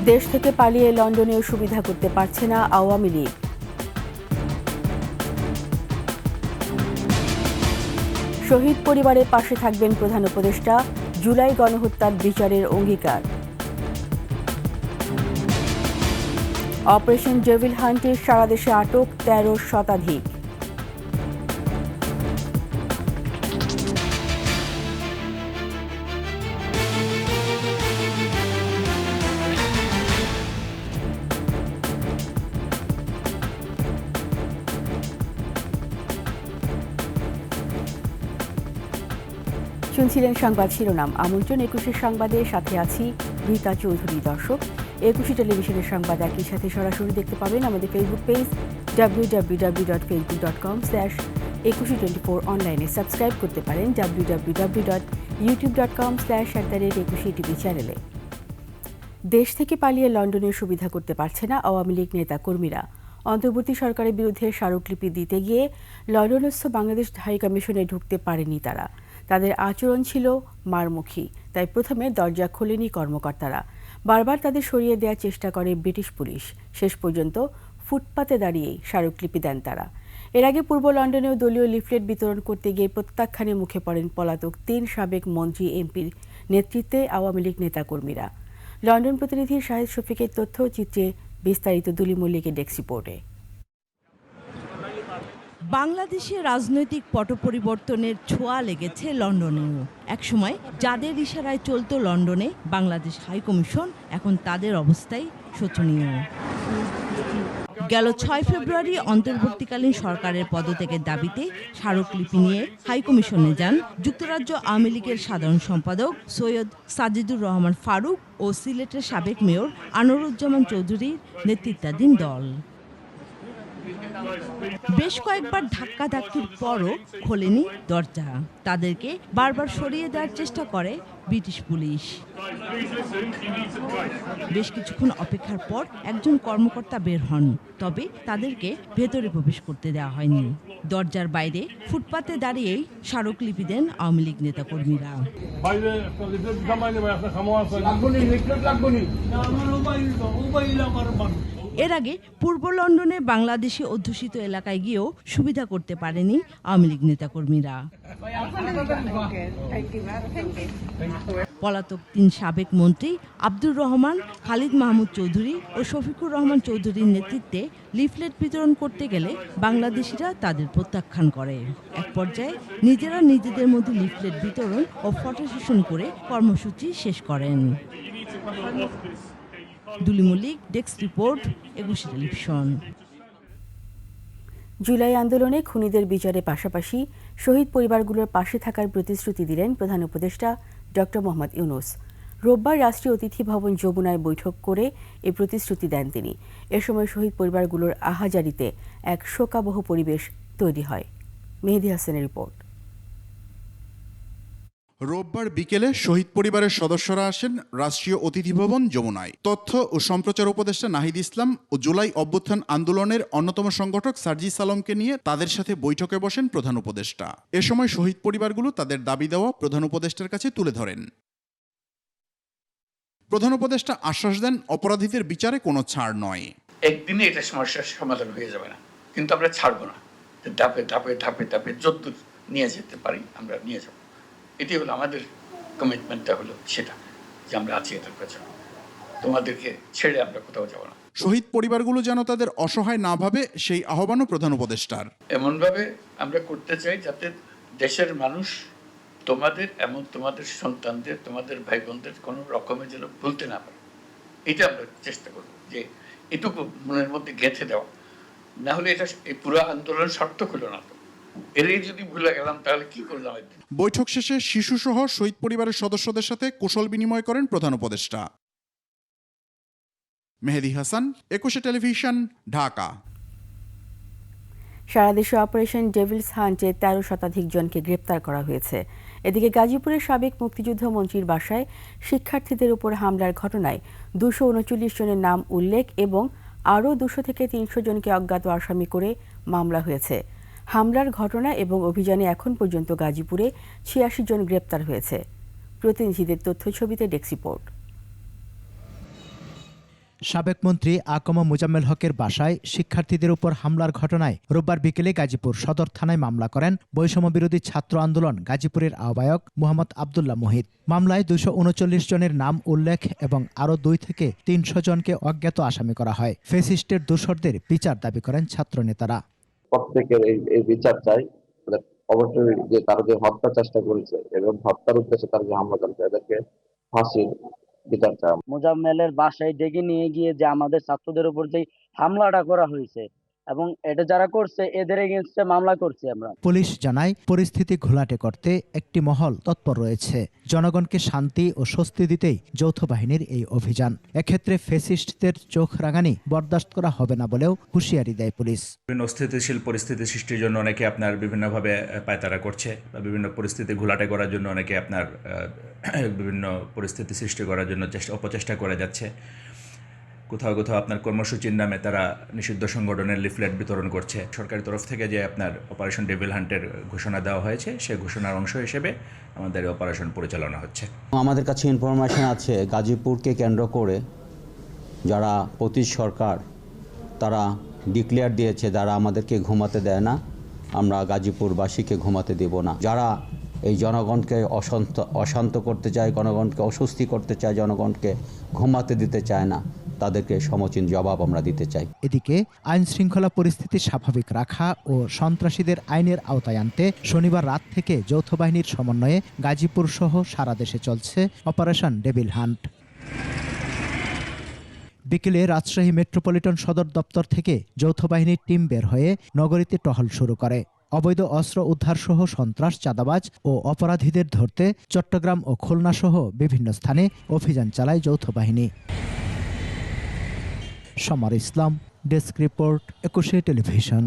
দেশ থেকে পালিয়ে লন্ডনেও সুবিধা করতে পারছে না আওয়ামী লীগ। শহীদ পরিবারের পাশে থাকবেন প্রধান উপদেষ্টা, জুলাই গণহত্যার বিচারের অঙ্গীকার। অপারেশন ডেভিল হান্টে সারা দেশে আটক ১৩ শতাধিক। শুনছিলেন সংবাদ শিরোনাম। আমন্ত্রণ ২১ সংবাদের সাথে আছি রীতা চৌধুরী। দর্শক, ২১ টেলিভিশনের সংবাদ একই সাথে সরাসরি দেখতে পাবেন আমাদের ফেসবুক পেজ www.facebook.com/2124 অনলাইনে। সাবস্ক্রাইব করতে পারেন www.youtube.com/21TV চ্যানেলে। দেশ থেকে পালিয়ে লন্ডনের সুবিধা করতে পারছে না আওয়ামী লীগ নেতা কর্মীরা। অন্তর্বর্তী সরকারের বিরুদ্ধে স্মারকলিপি দিতে গিয়ে লন্ডনস্থ বাংলাদেশ হাই কমিশনে ঢুকতে পারেনি তারা। তাদের আচরণ ছিল মারমুখী, তাই প্রথমে দরজা খোলেনি কর্মকর্তারা। বারবার তাদের সরিয়ে দেওয়ার চেষ্টা করে ব্রিটিশ পুলিশ। শেষ পর্যন্ত ফুটপাতে দাঁড়িয়েই স্মারকলিপি দেন তারা। এর আগে পূর্ব লন্ডনেও দলীয় লিফলেট বিতরণ করতে গিয়ে প্রত্যাখ্যানের মুখে পড়েন পলাতক ৩ সাবেক মন্ত্রী এমপির নেতৃত্বে আওয়ামী লীগ নেতাকর্মীরা। লন্ডন প্রতিনিধি শাহেদ শফিকের তথ্যচিত্রে বিস্তারিত দুলি মল্লিকের ডেস্ক রিপোর্টে। বাংলাদেশের রাজনৈতিক পট পরিবর্তনের ছোঁয়া লেগেছে লন্ডনেও। একসময় যাদের ইশারায় চলত লন্ডনে বাংলাদেশ হাইকমিশন, এখন তাদের অবস্থাই শোচনীয়। গেল ৬ ফেব্রুয়ারি অন্তর্বর্তীকালীন সরকারের পদত্যাগের দাবিতে স্মারকলিপি নিয়ে হাইকমিশনে যান যুক্তরাজ্য আওয়ামী লীগের সাধারণ সম্পাদক সৈয়দ সাজিদুর রহমান ফারুক ও সিলেটের সাবেক মেয়র আনোয়ারুজ্জামান চৌধুরীর নেতৃত্বাধীন দল। বেশ কয়েকবার ধাক্কাধাক্কির পরও খোলেনি দরজা। তাদেরকে বারবার সরিয়ে দেওয়ার চেষ্টা করে ব্রিটিশ পুলিশ। বেশ কিছুক্ষণ অপেক্ষার পর একজন কর্মকর্তা বের হন, তবে তাদেরকে ভেতরে প্রবেশ করতে দেওয়া হয়নি। দরজার বাইরে ফুটপাতে দাঁড়িয়েই স্মারকলিপি দেন আওয়ামী লীগ নেতাকর্মীরা। এর আগে পূর্ব লন্ডনে বাংলাদেশি অধ্যুষিত এলাকায় গিয়েও সুবিধা করতে পারেনি আওয়ামী লীগ নেতাকর্মীরা। পলাতক ৩ সাবেক মন্ত্রী আব্দুর রহমান, খালিদ মাহমুদ চৌধুরী ও শফিকুর রহমান চৌধুরীর নেতৃত্বে লিফলেট বিতরণ করতে গেলে বাংলাদেশিরা তাদের প্রত্যাখ্যান করে। এক পর্যায়ে নিজেরা নিজেদের মধ্যে লিফলেট বিতরণ ও ফটো সেশন করে কর্মসূচি শেষ করেন। Duli Mallick, desk report, ২১ television. July আন্দোলনে খুনিদের বিচারের পাশাপাশি শহীদ পরিবারগুলোর পাশে থাকার প্রতিশ্রুতি দিলেন প্রধান উপদেষ্টা ডক্টর মোহাম্মদ ইউনূস। রোববার রাষ্ট্রীয় অতিথি ভবন যমুনায় বৈঠক করে এই প্রতিশ্রুতি দেন তিনি। এ সময় শহীদ পরিবারগুলোর আহাজারিতে এক শোকাবহ পরিবেশ তৈরি হয়। মেহেদী হাসানের রিপোর্ট। রোববার বিকেলে শহীদ পরিবারের সদস্যরা আসেন রাষ্ট্রীয় অতিথি ভবন যমুনায়। তথ্য ও সম্প্রচার উপদেষ্টা নাহিদ ইসলাম ও জুলাই অভ্যুত্থান আন্দোলনের অন্যতম সংগঠক সার্জিস আলমকে নিয়ে তাদের সাথে বৈঠকে বসেন প্রধান উপদেষ্টা। এ সময় শহীদ পরিবারগুলো তাদের দাবি দেওয়া প্রধান উপদেষ্টার কাছে তুলে ধরেন। প্রধান উপদেষ্টা আশ্বাস দেন, অপরাধীদের বিচারে কোনো ছাড় নয়। একদিনে এটা সমস্যার সমাধান হয়ে যাবে না, কিন্তু আমরা ছাড়বো না। ধাপে ধাপে ধাপে ধাপে যতদূর নিয়ে যেতে পারি আমরা নিয়ে যাব। এটি হলো আমাদের কমিটমেন্টটা, হলো সেটা যে আমরা আছি এটার পেছনে, তোমাদেরকে ছেড়ে আমরা কোথাও যাব না। শহীদ পরিবারগুলো যেন তাদের অসহায় না ভাবে, সেই আহ্বানও প্রধান উপদেষ্টার। এমনভাবে আমরা করতে চাই যাতে দেশের মানুষ তোমাদের, এমন তোমাদের সন্তানদের, তোমাদের ভাই বোনদের কোনো রকমে যেন ভুলতে না পারে। এটা আমরা চেষ্টা করব যে এটুকু মনের মধ্যে গেঁথে দেওয়া, না হলে এটা এই পুরো আন্দোলন সার্থক হলো না। তো এরই যদি ভুলে গেলাম তাহলে কি করলাম? বৈঠক শেষে শিশুসহ শহীদ পরিবারের সদস্যদের সাথে কুশল বিনিময় করেন প্রধান উপদেষ্টা। মেহেদী হাসান, ২১ টেলিভিশন, ঢাকা। সারা দেশে অপারেশন ডেভিলস হান্টে ১৩ শতাধিক জনকে গ্রেপ্তার করা হয়েছে। এদিকে গাজীপুরের সাবেক মুক্তিযুদ্ধ মন্ত্রীর বাসায় শিক্ষার্থীদের উপর হামলার ঘটনায় ২৩৯ জনের নাম উল্লেখ এবং আরও ২০০ থেকে ৩০০ জনকে অজ্ঞাত আসামি করে মামলা হয়েছে। হামলার ঘটনা এবং অভিযানে এখন পর্যন্ত গাজীপুরে ৮৬ জন গ্রেপ্তার হয়েছে। প্রতিনিধিদের তথ্যছবিতে ডেস্ক রিপোর্ট। সাবেক মন্ত্রী আকম মোজাম্মেল হকের বাসায় শিক্ষার্থীদের উপর হামলার ঘটনায় রোববার বিকেলে গাজীপুর সদর থানায় মামলা করেন বৈষম্য বিরোধী ছাত্র আন্দোলন গাজীপুরের আহ্বায়ক মোহাম্মদ আবদুল্লাহ মুহিত। মামলায় ২৩৯ জনের নাম উল্লেখ এবং আরও ২ থেকে ৩০০ জনকে অজ্ঞাত আসামি করা হয়। ফ্যাসিস্টের দোসরদের বিচার দাবি করেন ছাত্রনেতারা। প্রত্যেকের এই বিচার চাই। অবশ্যই যে তারা যে হত্যা চেষ্টা করেছে এবং হত্যার উদ্দেশ্যে তারা যে হামলা করেছে এদেরকে ফাঁসির বিচার চাই। মোজাম্মেলের বাসায় ডেকে নিয়ে গিয়ে যে আমাদের ছাত্রদের উপর যে হামলাটা করা হয়েছে এবং এটা যারা করছে এদের এগেইনস্টে মামলা করছি আমরা। পুলিশ জানায় পরিস্থিতি ঘোলাটে করতে একটি মহল তৎপর রয়েছে। জনগণকে শান্তি ও স্বস্তি দিতেই যৌথ বাহিনীর এই অভিযান। এক্ষেত্রে ফ্যাসিস্টদের চোখ রাঙানি বরদাস্ত করা হবে না বলেও হুঁশিয়ারি দেয় পুলিশ। বিভিন্ন অস্থিতিশীল পরিস্থিতি সৃষ্টির জন্য অনেকে আপনার বিভিন্নভাবে পায়তারা করছে বা বিভিন্ন পরিস্থিতি ঘোলাটে করার জন্য অনেকে আপনার বিভিন্ন পরিস্থিতি সৃষ্টি করার জন্য অপচেষ্টা করে যাচ্ছে। কোথাও কোথাও আপনার কর্মসূচির নামে তারা নিষিদ্ধ সংগঠনের লিফলেট বিতরণ করছে। সরকারের তরফ থেকে যে আপনার অপারেশন ডেভিল হান্টের ঘোষণা দেওয়া হয়েছে, সেই ঘোষণার অংশ হিসেবে আমাদের অপারেশন পরিচালনা হচ্ছে। আমাদের কাছে ইনফরমেশন আছে গাজীপুরকে কেন্দ্র করে যারা পতিত সরকার তারা ডিক্লেয়ার দিয়েছে যারা আমাদেরকে ঘুমাতে দেয় না, আমরা গাজীপুরবাসীকে ঘুমাতে দেব না। যারা এই জনগণকে অশান্ত করতে চায়, জনগণকে অস্বস্তি করতে চায়, জনগণকে ঘুমাতে দিতে চায় না, তাদেরকে সমীচীন জবাব আমরা দিতে চাই। এদিকে আইন শৃঙ্খলা পরিস্থিতি স্বাভাবিক রাখা ও সন্ত্রাসীদের আইনের আওতায় আনতে শনিবার রাত থেকে যৌথ বাহিনীর সমন্বয়ে গাজীপুর সহ সারা দেশে চলছে অপারেশন ডেভিল হান্ট। বিকেলে রাজশাহী মেট্রোপলিটন সদর দপ্তর থেকে যৌথ বাহিনীর টিম বের হয়ে নগরীতে টহল শুরু করে। অবৈধ অস্ত্র উদ্ধার সহ সন্ত্রাস, চাঁদাবাজ ও অপরাধীদের ধরতে চট্টগ্রাম ও খুলনা সহ বিভিন্ন স্থানে অভিযান চালায় যৌথ বাহিনী। সমর ইসলাম, ডেস্ক রিপোর্ট, ২১ টেলিভিশন।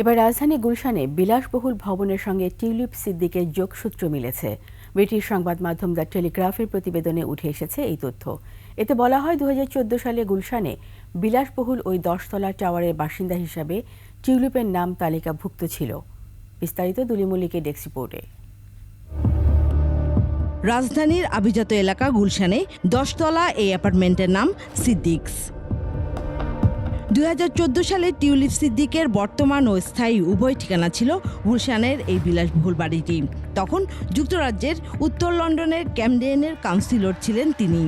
এবার রাজধানী গুলশানে বিলাসবহুল ভবনের সঙ্গে টিউলিপ সিদ্দিকের যোগসূত্র মিলেছে। ব্রিটিশ সংবাদ মাধ্যম দ্য টেলিগ্রাফের প্রতিবেদনে উঠে এসেছে এই তথ্য। এতে বলা হয় ২০১৪ সালে গুলশানে বিলাসবহুল ওই ১০তলা টাওয়ারের বাসিন্দা হিসাবে টিউলিপের নাম তালিকাভুক্ত ছিল। বিস্তারিত দুলি মল্লিকের ডেস্ক রিপোর্টে। রাজধানীর আভিজাত এলাকা গুলশানে ১০তলা এই অ্যাপার্টমেন্টের নাম সিদ্দিকস। ২০১৪ সালে টিউলিপ সিদ্দিকের বর্তমান ও স্থায়ী উভয় ঠিকানা ছিল গুলশানের এই বিলাসবহুল বাড়িটি। তখন যুক্তরাজ্যের উত্তর লন্ডনের ক্যামডেনের কাউন্সিলর ছিলেন তিনি।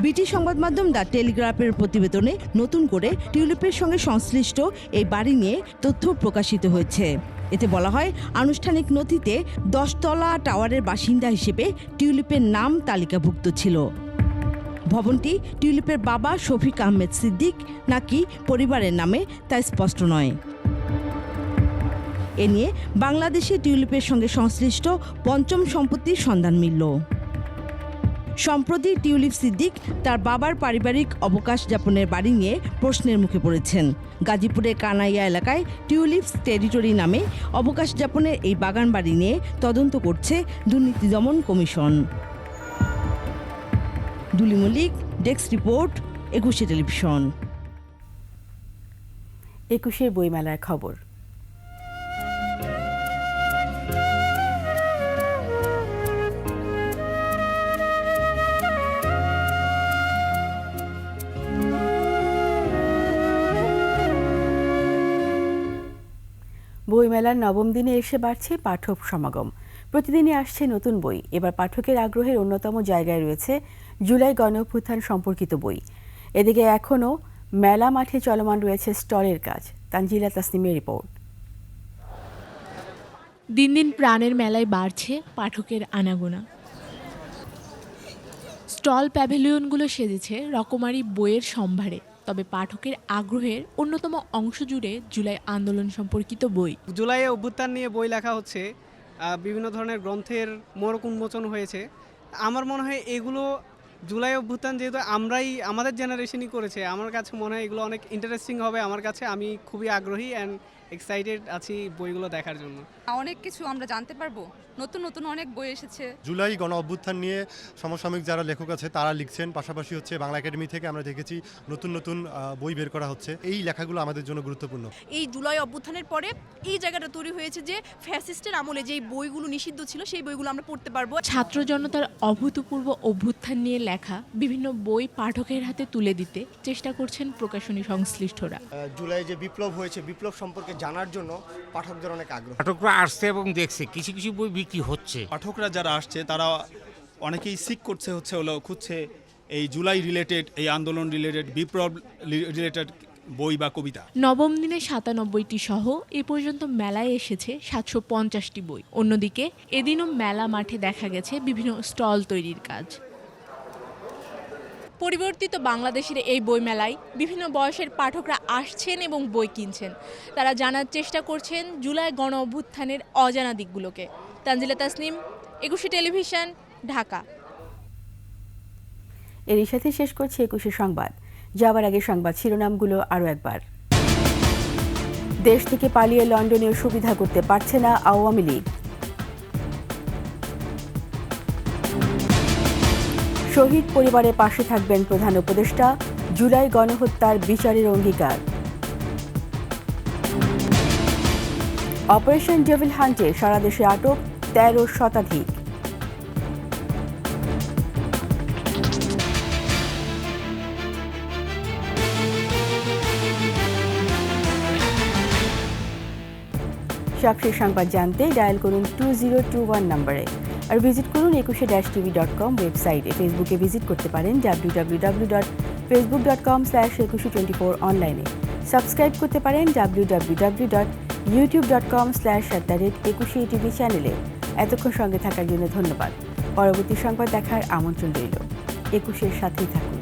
ব্রিটিশ সংবাদ মাধ্যম দ্য টেলিগ্রাফের প্রতিবেদনে নতুন করে টিউলিপের সঙ্গে সংশ্লিষ্ট এই বাড়ি নিয়ে তথ্য প্রকাশিত হয়েছে। এতে বলা হয়, আনুষ্ঠানিক নথিতে ১০তলা টাওয়ারের বাসিন্দা হিসেবে টিউলিপের নাম তালিকাভুক্ত ছিল। ভবনটি টিউলিপের বাবা শফিক আহমেদ সিদ্দিক নাকি পরিবারের নামে তা স্পষ্ট নয়। এ নিয়ে বাংলাদেশে টিউলিপের সঙ্গে সংশ্লিষ্ট পঞ্চম সম্পত্তির সন্ধান মিলল। সম্প্রতি টিউলিপ সিদ্দিক তার বাবার পারিবারিক অবকাশ যাপনের বাড়ি নিয়ে প্রশ্নের মুখে পড়েছেন। গাজীপুরের কানাইয়া এলাকায় টিউলিপস টেরিটরি নামে অবকাশ যাপনের এই বাগান বাড়ি নিয়ে তদন্ত করছে দুর্নীতি দমন কমিশন। Duli Mallick, desk report, ২১ television. ২১ বইমেলার খবর। বইমেলার নবম দিনে এসে বাড়ছে পাঠক সমাগম। প্রতিদিনই আসছে নতুন বই। এবার পাঠকের আগ্রহের অন্যতম জায়গায় রয়েছে জুলাই গণঅভ্যুত্থান সম্পর্কিত বই। এদিকে এখনও মেলা মাঠে চলমান রয়েছে স্টলের কাজ। তানজিলা তাসনিমের রিপোর্ট। দিন দিন প্রাণের মেলায় বাড়ছে পাঠকের আনাগোনা। স্টল প্যাভিলিয়নগুলো সেজেছে রকমারি বইয়ের সম্ভারে। তবে পাঠকের আগ্রহের অন্যতম অংশ জুড়ে জুলাই আন্দোলন সম্পর্কিত বই। জুলাই অভ্যুত্থান নিয়ে বই লেখা হচ্ছে, বিভিন্ন ধরনের গ্রন্থের মোড়ক উন্মোচন হয়েছে। আমার মনে হয় এগুলো জুলাই অভ্যুত্থান যেহেতু আমাদের জেনারেশনই করেছে, আমার কাছে মনে হয় এগুলো অনেক ইন্টারেস্টিং হবে আমার কাছে। আমি খুবই আগ্রহী অ্যান্ড এক্সাইটেড আছি বইগুলো দেখার জন্য। অনেক কিছু আমরা জানতে পারবো, নতুন নতুন অনেক বই এসেছে। জুলাই গণ অভ্যুত্থান নিয়ে সমসাময়িক যারা লেখক আছে তারা লিখছেন, পাশাপাশি হচ্ছে বাংলা একাডেমি থেকে আমরা দেখেছি নতুন নতুন বই বের করা হচ্ছে। এই লেখাগুলো আমাদের জন্য গুরুত্বপূর্ণ। এই জুলাই অভ্যুত্থানের পরে এই জায়গাটা তৈরি হয়েছে যে ফ্যাসিস্টের আমলে যেই বইগুলো নিষিদ্ধ ছিল সেই বইগুলো আমরা পড়তে পারবো। ছাত্র জনতার অভূতপূর্ব অভ্যুত্থান নিয়ে লেখা বিভিন্ন বই পাঠকের হাতে তুলে দিতে চেষ্টা করছেন প্রকাশনী সংশ্লিষ্টরা। জুলাই যে বিপ্লব হয়েছে, বিপ্লব সম্পর্কে জানার জন্য পাঠকদের অনেক আগ্রহ। পাঠকরা আসছে এবং দেখছে কিছু কিছু বই বিক্রি হচ্ছে। পাঠকরা যারা আসছে তারা অনেকেই সিক করছে খুঁজছে এই জুলাই রিলেটেড, এই আন্দোলন রিলেটেড, বিপ্লব রিলেটেড বই বা কবিতা। নবম দিনে 97টি সহ এ পর্যন্ত মেলায় এসেছে 750টি বই। অন্যদিকে এদিনও মেলা মাঠে দেখা গেছে বিভিন্ন স্টল তৈরির কাজ। পরিবর্তিত বাংলাদেশের এই বইমেলায় বিভিন্ন বয়সের পাঠকরা আসছেন এবং বই কিনছেন। তারা জানার চেষ্টা করছেন জুলাই গণ অভ্যুত্থানের অজানা দিকগুলোকে। তানজিলা তাসনিম, একুশে টেলিভিশন, ঢাকা। এরই সাথে শেষ করছি 21 সংবাদ। যাওয়ার আগে সংবাদ শিরোনামগুলো আরও একবার। দেশ থেকে পালিয়ে লন্ডনের সুবিধা করতে পারছে না আওয়ামী লীগ। শহীদ পরিবারের পাশে থাকবেন প্রধান উপদেষ্টা, জুলাই গণহত্যার বিচারের অঙ্গীকার। অপারেশন ডেভিল হান্টে সারা দেশে আটক 13 শতাধিক। সবশেষ সংবাদ জানতে ডায়াল করুন 2021 নম্বরে, আর ভিজিট করুন 21-tv.com ওয়েবসাইটে। ফেসবুকে ভিজিট করতে পারেন www.facebook.com/2124 অনলাইনে। সাবস্ক্রাইব করতে পারেন www.youtube.com/21tv চ্যানেলে। এতক্ষণ সঙ্গে থাকার জন্য ধন্যবাদ। পরবর্তী সংবাদ দেখার আমন্ত্রণ রইল। 21-এর সাথেই থাকুন।